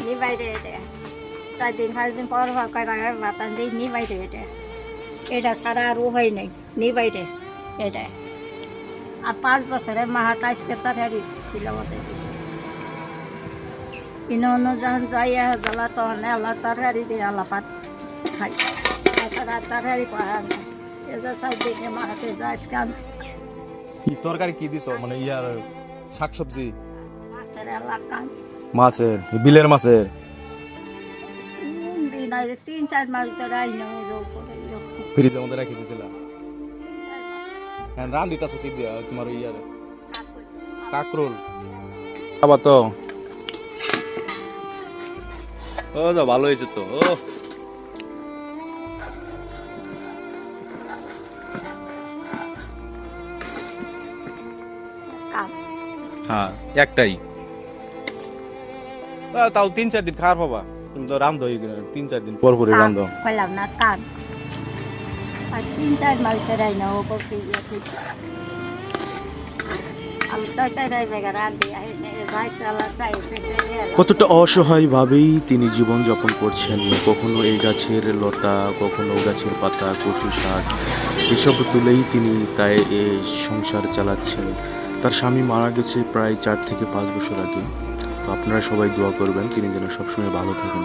নিবাইরে এটা 4 দিন 5 দিন পর বাতান দিই নিবাইরে এটা ছাড়া আর উপায় নেই নিবাইরে এটা আর 5 বছরের মাহাত আজকে তরকারি ছিল আমাদের দেশে ইনো যখন যাইয়া জ্বালা তখন আল্লাহ তরকারি দিয়ে আল্লাহ পাত খাই তাছাড়া তরকারি পাওয়া না এটা 4 দিনে মাহাতে যাই কান কি তরকারি কি দিছো মানে ইয়ার শাকসবজি মাছের আল্লাহ কান মাছের বিলের মাছের দিন আগে 3-4 মাস ধরে আইনা ফ্রিজের মধ্যে রেখে দিছিলাম হ্যাঁ রান দিতাছো কি দিয়া তোমার ইয়ার কাকরোল আবার তো ও যা ভালো হয়েছে তো ও হ্যাঁ একটাই তাও 3-4 দিন খাওয়ার পাবা তুমি তো রান্ধো 3-4 দিন পর পরে রান্ধো কইলাম না কান আর 3-4 মাস ধরে আইনা ও করতে গিয়েছি আমি তো তাই বেগার আনতে আইনে ভাই সালা চাইছে কতটা অসহায়ভাবেই তিনি জীবনযাপন করছেন কখনো এই গাছের লতা কখনো গাছের পাতা কচু শাক এসব তুলেই তিনি তাই সংসার চালাচ্ছেন তার স্বামী মারা গেছে প্রায় 4 থেকে 5 বছর আগে তো আপনারা সবাই দোয়া করবেন তিনি যেন সবসময় ভালো থাকেন